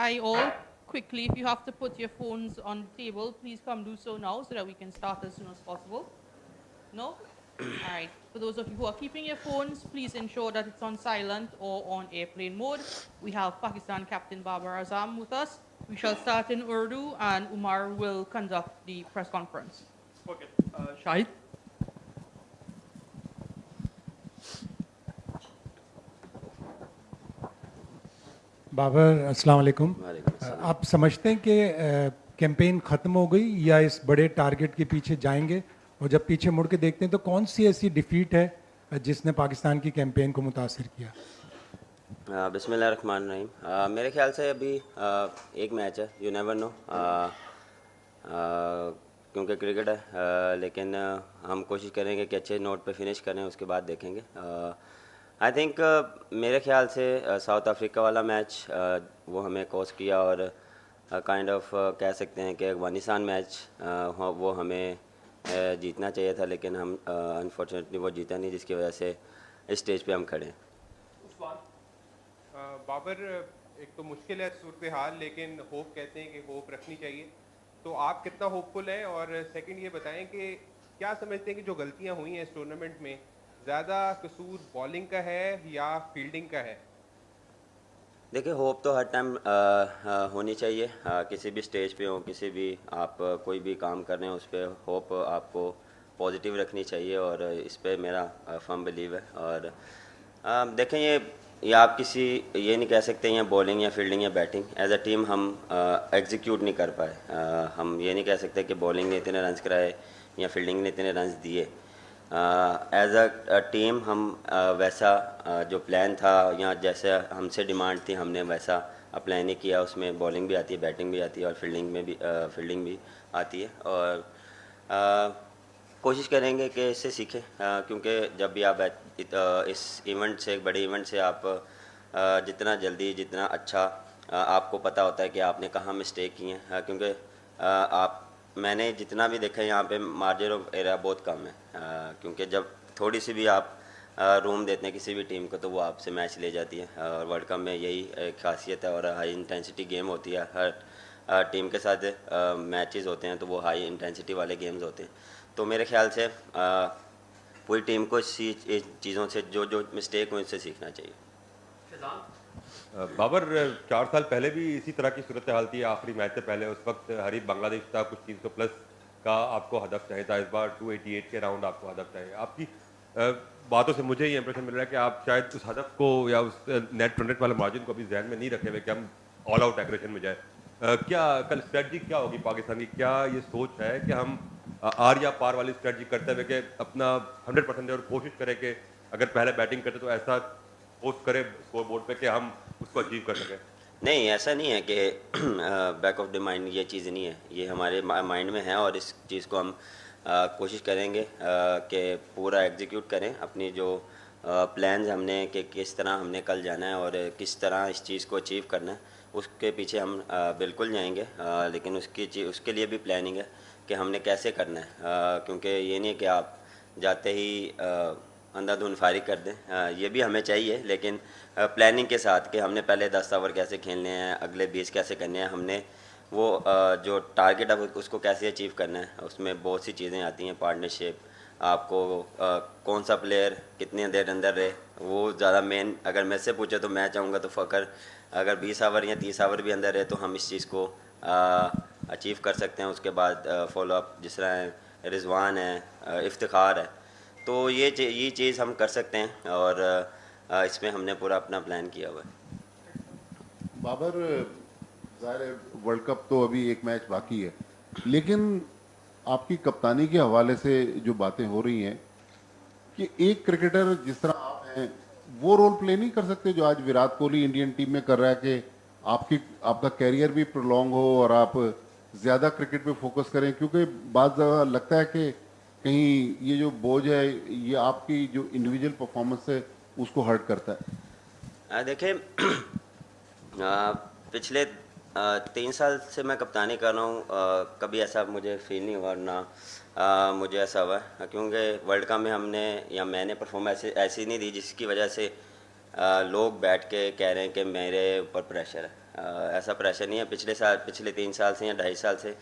Hi all. Quickly, if you have to put your phones on the table, please come do so now so that we can start as soon as possible. No? All right. For those of you who are keeping your phones, please ensure that it's on silent or on airplane mode. We have Pakistan Captain Babar Azam with us. We shall start in Urdu and Umar will conduct the press conference. Okay. Shahid. Babar अस्सलाम वालेकुम। वालेकुम अस्सलाम। आप समझते हैं कि campaign ख़त्म हो गई या इस बड़े टारगेट के पीछे जाएंगे? और जब पीछे मुड़ के देखते हैं तो कौन सी ऐसी डिफीट है जिसने पाकिस्तान की कैंपेन को मुतासिर किया? बिस्मिल्लाहिर्रहमानिर्रहीम। मेरे ख्याल से अभी एक मैच है, यू नेवर नो, क्योंकि क्रिकेट है, लेकिन हम कोशिश करेंगे कि अच्छे नोट पे फिनिश करें, उसके बाद देखेंगे। आई थिंक मेरे ख्याल से साउथ अफ्रीका वाला मैच वो हमें कॉस्ट किया और काइंड ऑफ कह सकते हैं कि एक वनिसान मैच वो हमें जीतना चाहिए था, लेकिन हम अनफॉर्चुनेटली वो जीता नहीं, जिसकी वजह से इस स्टेज पे हम खड़े हैं। बाबर, एक तो मुश्किल है सूरत हाल, लेकिन होप कहते हैं कि होप रखनी चाहिए, तो आप कितना होपफुल हैं? और सेकंड ये बताएं कि क्या समझते हैं कि जो गलतियां हुई हैं इस टूर्नामेंट में, ज़्यादा कसूर बॉलिंग का है या फील्डिंग का है? देखिए, होप तो हर टाइम होनी चाहिए, किसी भी स्टेज पे हो, किसी भी आप कोई भी काम कर रहे हैं, उस पर होप आपको पॉजिटिव रखनी चाहिए और इस पे मेरा फर्म बिलीव है। और देखें, ये आप किसी ये नहीं कह सकते हैं बॉलिंग या फील्डिंग या बैटिंग, एज अ टीम हम एग्जीक्यूट नहीं कर पाए। हम ये नहीं कह सकते कि बॉलिंग ने इतने रन्स कराए या फील्डिंग ने इतने रन्स दिए। एज अ टीम हम वैसा जो प्लान था या जैसे हमसे डिमांड थी, हमने वैसा प्लान ही किया। उसमें बॉलिंग भी आती है, बैटिंग भी आती है और फील्डिंग भी आती है। और कोशिश करेंगे कि इससे सीखें, क्योंकि जब भी आप इस इवेंट से, एक बड़े इवेंट से आप जितना जल्दी, जितना अच्छा आपको पता होता है कि आपने कहाँ मिस्टेक की हैं, क्योंकि मैंने जितना भी देखा है यहाँ पे मार्जिन ऑफ एरर बहुत कम है, क्योंकि जब थोड़ी सी भी आप रूम देते हैं किसी भी टीम को तो वो आपसे मैच ले जाती है। और वर्ल्ड कप में यही एक खासियत है और हाई इंटेंसिटी गेम होती है। हर टीम के साथ मैचेस होते हैं तो वो हाई इंटेंसिटी वाले गेम्स होते हैं। तो मेरे ख्याल से पूरी टीम को इस चीज़ों से जो जो मिस्टेक हुई उससे सीखना चाहिए। बाबर, 4 साल पहले भी इसी तरह की सूरत हाल थी, आखिरी मैच से पहले। उस वक्त हरीफ बांग्लादेश था, कुछ 300 प्लस का आपको हदफ चाहिए था। इस बार 288 के राउंड आपको हदफ चाहिए। आपकी बातों से मुझे ये इंप्रेशन मिल रहा है कि आप शायद उस हदफ को या उस नेट रन रेट वाले मार्जिन को अभी जहन में नहीं रखे हुए कि हम ऑल आउट एग्रेशन में जाए। क्या कल स्ट्रेटजी क्या होगी पाकिस्तान की? क्या ये सोच है कि हम आर या पार वाली स्ट्रेटजी करते हुए कि अपना 100% और कोशिश करें कि अगर पहले बैटिंग करते तो ऐसा पोस्ट करें स्कोर बोर्ड पे कि हम उसको अचीव कर सकें? नहीं, ऐसा नहीं है कि बैक ऑफ द माइंड ये चीज़ नहीं है, ये हमारे माइंड में है और इस चीज़ को हम कोशिश करेंगे कि पूरा एग्जीक्यूट करें अपनी जो प्लान्स हमने कि किस तरह हमने कल जाना है और किस तरह इस चीज़ को अचीव करना है, उसके पीछे हम बिल्कुल जाएंगे। लेकिन उसके लिए भी प्लानिंग है कि हमने कैसे करना है, क्योंकि ये नहीं कि आप जाते ही अंधाधुंध फारिग कर दें, ये भी हमें चाहिए, लेकिन प्लानिंग के साथ कि हमने पहले 10 ओवर कैसे खेलने हैं, अगले 20 कैसे करने हैं, हमने वो जो टारगेट है उसको कैसे अचीव करना है। उसमें बहुत सी चीज़ें आती हैं, पार्टनरशिप, आपको कौन सा प्लेयर कितने देर अंदर रहे, वो ज़्यादा मेन। अगर मैं से पूछे तो मैं चाहूँगा तो फ़कर अगर 20 ओवर या 30 ओवर भी अंदर रहे तो हम इस चीज़ को अचीव कर सकते हैं। उसके बाद फॉलो अप जिस तरह रिजवान है, इफ्तिखार है, तो ये चीज़ हम कर सकते हैं और इसमें हमने पूरा अपना प्लान किया हुआ है। बाबर, ज़ाहिर है वर्ल्ड कप तो अभी एक मैच बाकी है, लेकिन आपकी कप्तानी के हवाले से जो बातें हो रही हैं कि एक क्रिकेटर जिस तरह आप हैं वो रोल प्ले नहीं कर सकते जो आज विराट कोहली इंडियन टीम में कर रहा है, कि आपका कैरियर भी प्रोलॉन्ग हो और आप ज़्यादा क्रिकेट पे फोकस करें, क्योंकि बात लगता है कि कहीं ये जो बोझ है ये आपकी जो इंडिविजुअल परफॉर्मेंस है उसको हर्ट करता है। देखिए, पिछले 3 साल से मैं कप्तानी कर रहा हूँ, कभी ऐसा मुझे फील नहीं हुआ ना मुझे ऐसा हुआ, क्योंकि वर्ल्ड कप में हमने या मैंने परफॉर्मेंस ऐसी नहीं दी जिसकी वजह से लोग बैठ के कह रहे हैं कि मेरे ऊपर प्रेशर है। ऐसा प्रेशर नहीं है। पिछले 3 साल से या 2.5 साल से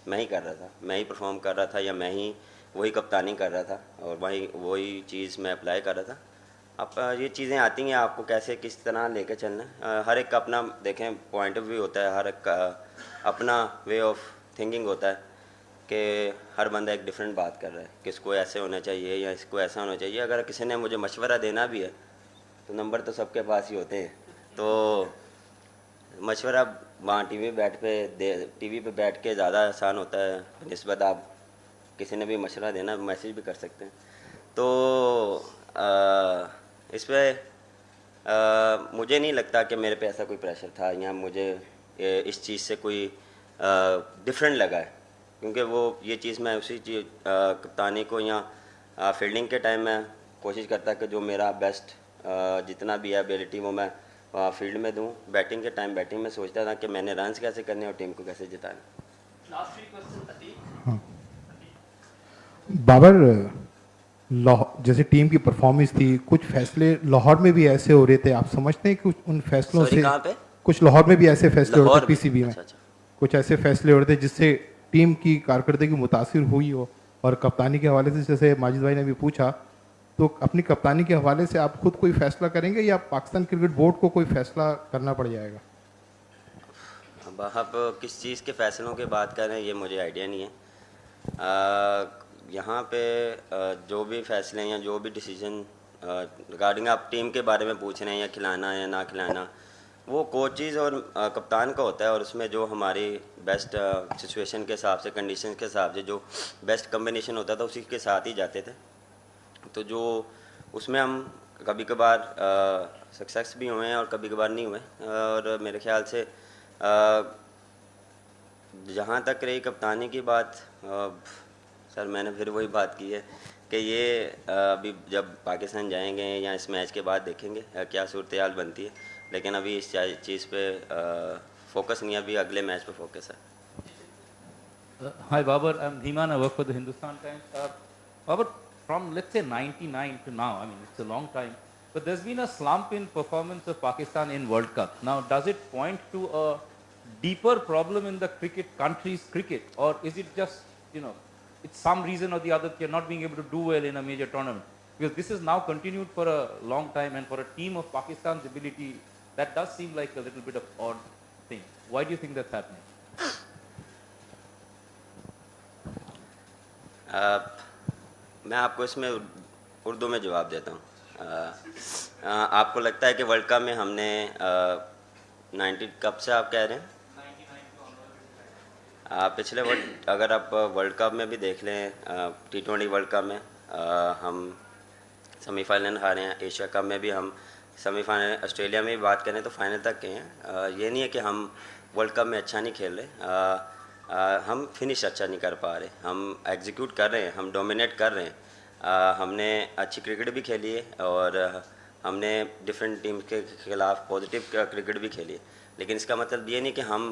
मैं ही कर रहा था, मैं ही परफॉर्म कर रहा था, या मैं ही वही कप्तानी कर रहा था और वही चीज़ मैं अप्लाई कर रहा था। अब ये चीज़ें आती हैं, आपको कैसे किस तरह लेकर चलना है। हर एक का अपना देखें पॉइंट ऑफ व्यू होता है, हर एक का अपना वे ऑफ थिंकिंग होता है कि हर बंदा एक डिफरेंट बात कर रहा है कि इसको ऐसे होना चाहिए या इसको ऐसा होना चाहिए। अगर किसी ने मुझे मशवरा देना भी है तो नंबर तो सबके पास ही होते हैं, तो मशवरा वहाँ टीवी पे बैठ के ज़्यादा आसान होता है निस्बत आप किसी ने भी मशवरा देना, मैसेज भी कर सकते हैं। तो इस पर मुझे नहीं लगता कि मेरे पे ऐसा कोई प्रेशर था या मुझे इस चीज़ से कोई डिफरेंट लगा है, क्योंकि वो ये चीज़ मैं उसी चीज़ कप्तानी को या फील्डिंग के टाइम में कोशिश करता कि जो मेरा बेस्ट जितना भी है एबिलिटी वो मैं फील्ड में दूं। बैटिंग के टाइम बैटिंग में सोचता था कि मैंने रन्स कैसे करने और टीम को कैसे जिताना। बाबर, जैसे टीम की परफॉर्मेंस थी, कुछ फैसले लाहौर में भी ऐसे हो रहे थे, आप समझते हैं कि उन फैसलों Sorry, से कहाँ पे? कुछ लाहौर में भी ऐसे फैसले हो रहे लाहौर थे में? पीसीबी में? अच्छा। कुछ ऐसे फैसले हो रहे थे जिससे टीम की कारकर्दगी मुतासिर हुई हो? और कप्तानी के हवाले से जैसे माजिद भाई ने भी पूछा, तो अपनी कप्तानी के हवाले से आप खुद कोई फैसला करेंगे या पाकिस्तान क्रिकेट बोर्ड को कोई फैसला करना पड़ जाएगा? अब आप किस चीज़ के फ़ैसलों की बात कर रहे हैं ये मुझे आइडिया नहीं है। यहाँ पे जो भी फैसले हैं या जो भी डिसीजन रिगार्डिंग आप टीम के बारे में पूछ रहे हैं या खिलाना है या ना खिलाना, वो कोचेज़ और कप्तान का होता है, और उसमें जो हमारी बेस्ट सिचुएशन के हिसाब से, कंडीशन के हिसाब से जो बेस्ट कम्बिनेशन होता था उसी के साथ ही जाते थे। तो जो उसमें हम कभी कभार सक्सेस भी हुए हैं और कभी कभार नहीं हुए। और मेरे ख्याल से जहाँ तक रही कप्तानी की बात, सर मैंने फिर वही बात की है कि ये अभी जब पाकिस्तान जाएंगे या इस मैच के बाद देखेंगे क्या सूरत हाल बनती है, लेकिन अभी इस चीज़ पे फोकस नहीं है, अभी अगले मैच पे फोकस है। Hi Babar, I'm Dhiman, I work for the Hindustan Times. Babar, from let's say 99 to now, I mean it's a long time, but there's been a slump in performance of Pakistan in World Cup. Now does it point to a deeper problem in the country's cricket, or is it just, it's some reason or the other that you're not being able to do well in a major tournament? Because this is now continued for a long time, and for a team of Pakistan's ability, that does seem like a little bit of odd thing. Why do you think that's happening? मैं आपको इसमें उर्दू में जवाब देता हूँ। आपको लगता है कि वर्ल्ड कप में हमने 90 कब से आप कह रहे हैं? पिछले अगर आप वर्ल्ड कप में भी देख लें, T20 वर्ल्ड कप में हम सेमीफाइनल हारे हैं। एशिया कप में भी हम सेमीफाइनल, ऑस्ट्रेलिया में भी बात करें तो फाइनल तक गए हैं। ये नहीं है कि हम वर्ल्ड कप में अच्छा नहीं खेल रहे, हम फिनिश अच्छा नहीं कर पा रहे, हम एग्जीक्यूट कर रहे हैं, हम डोमिनेट कर रहे हैं। हमने अच्छी क्रिकेट भी खेली है और हमने डिफरेंट टीम के खिलाफ पॉजिटिव क्रिकेट भी खेली है, लेकिन इसका मतलब ये नहीं कि हम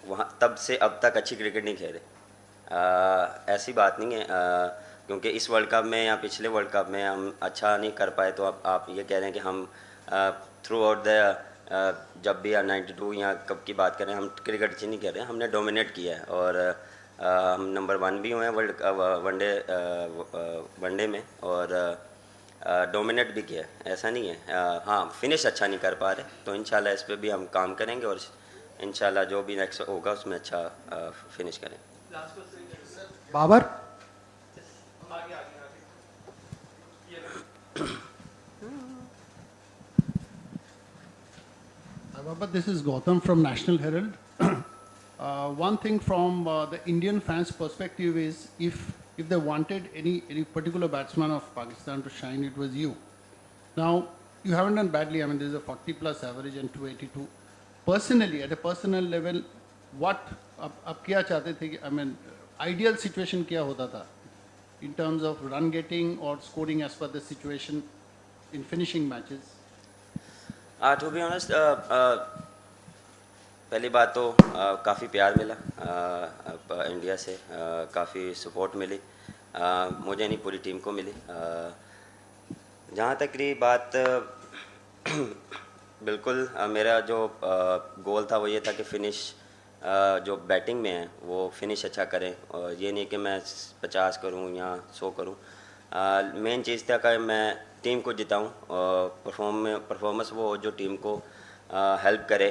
वहाँ तब से अब तक अच्छी क्रिकेट नहीं खेले। ऐसी बात नहीं है, क्योंकि इस वर्ल्ड कप में या पिछले वर्ल्ड कप में हम अच्छा नहीं कर पाए तो अब आप ये कह रहे हैं कि हम थ्रू आउट द जब भी 92 या कब की बात करें, हम क्रिकेट अच्छी नहीं कर रहे हैं, हमने डोमिनेट किया है और हम नंबर 1 भी हुए हैं वनडे में और डोमिनेट भी किया है। ऐसा नहीं है, हाँ फिनिश अच्छा नहीं कर पा रहे, तो इंशाल्लाह इस पर भी हम काम करेंगे और इंशाल्लाह जो भी नेक्स्ट होगा उसमें अच्छा फिनिश करें। Babar, But this is Gautam from National Herald. One thing from the Indian fans' perspective is if they wanted any particular batsman of Pakistan to shine, it was you. Now, you haven't done badly. I mean, there's a 40+ average and 282. Personally, at a personal level, what आप क्या चाहते थे कि, I mean, ideal situation क्या होता था in terms of run getting or scoring as per the situation in finishing matches? To be honest, पहली बात तो काफ़ी प्यार मिला इंडिया से, काफ़ी सपोर्ट मिली, मुझे नहीं पूरी टीम को मिली। जहाँ तक रही बात बिल्कुल मेरा जो गोल था वो ये था कि फिनिश जो बैटिंग में है वो फिनिश अच्छा करें, और ये नहीं कि मैं 50 करूं या 100 करूं। मेन चीज़ था कि मैं टीम को जिताऊं और परफॉर्मेंस वो हो जो टीम को हेल्प करे।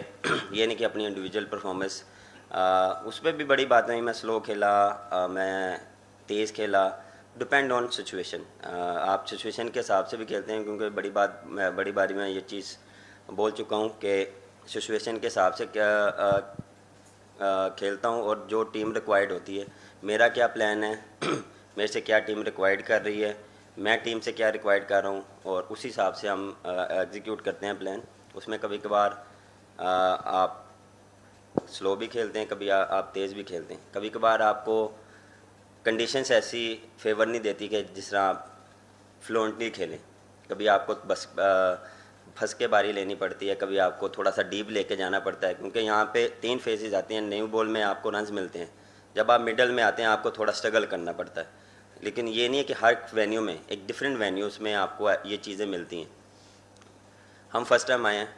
ये नहीं कि अपनी इंडिविजुअल परफॉर्मेंस, उस पर भी बड़ी बात नहीं, मैं स्लो खेला, मैं तेज़ खेला, डिपेंड ऑन सिचुएशन। आप सिचुएशन के हिसाब से भी खेलते हैं, क्योंकि बड़ी बारी मैं ये चीज़ बोल चुका हूँ कि सिचुएशन के हिसाब से खेलता हूँ, और जो टीम रिक्वायर्ड होती है, मेरा क्या प्लान है, मेरे से क्या टीम रिक्वायर्ड कर रही है, मैं टीम से क्या रिक्वायर्ड कर रहा हूँ, और उस हिसाब से हम एग्जीक्यूट करते हैं प्लान। उसमें कभी कभार आप स्लो भी खेलते हैं, कभी आप तेज़ भी खेलते हैं, कभी कभार आपको कंडीशंस ऐसी फेवर नहीं देती कि जिस तरह आप फ्लुएंटली खेलें। कभी आपको बस फंस के बारी लेनी पड़ती है, कभी आपको थोड़ा सा डीप लेके जाना पड़ता है, क्योंकि यहाँ पे 3 फेजेस आती हैं। न्यू बॉल में आपको रन्स मिलते हैं, जब आप मिडल में आते हैं आपको थोड़ा स्ट्रगल करना पड़ता है। लेकिन ये नहीं है कि हर वेन्यू में, एक डिफरेंट वेन्यूज़ में आपको ये चीज़ें मिलती हैं। हम फर्स्ट टाइम आए हैं,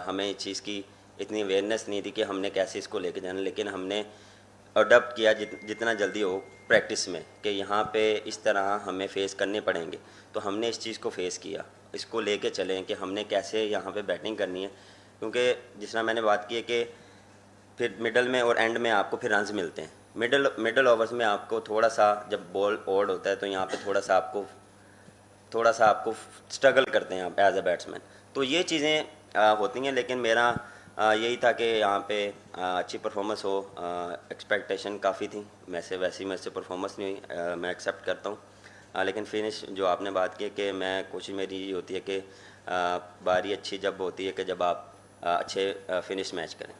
हमें इस चीज़ की इतनी अवेयरनेस नहीं थी कि हमने कैसे इसको लेके जाना, लेकिन हमने अडॉप्ट किया जितना जल्दी हो प्रैक्टिस में, कि यहाँ पे इस तरह हमें फ़ेस करने पड़ेंगे, तो हमने इस चीज़ को फ़ेस किया, इसको लेके चलें कि हमने कैसे यहाँ पे बैटिंग करनी है। क्योंकि जिस तरह मैंने बात की है कि फिर मिडल में और एंड में आपको फिर रन्स मिलते हैं। मिडल ओवर्स में आपको थोड़ा सा, जब बॉल ओड होता है तो यहाँ पे थोड़ा सा आपको स्ट्रगल करते हैं आप एज अ बैट्समैन। तो ये चीज़ें होती हैं, लेकिन मेरा यही था कि यहाँ पे अच्छी परफॉर्मेंस हो। एक्सपेक्टेशन काफ़ी थी, वैसी मेरे से परफॉर्मेंस नहीं हुई, मैं एक्सेप्ट करता हूँ। लेकिन फिनिश जो आपने बात की कि मैं कोशिश मेरी ये होती है कि बारी अच्छी जब होती है कि जब आप अच्छे फिनिश मैच करें।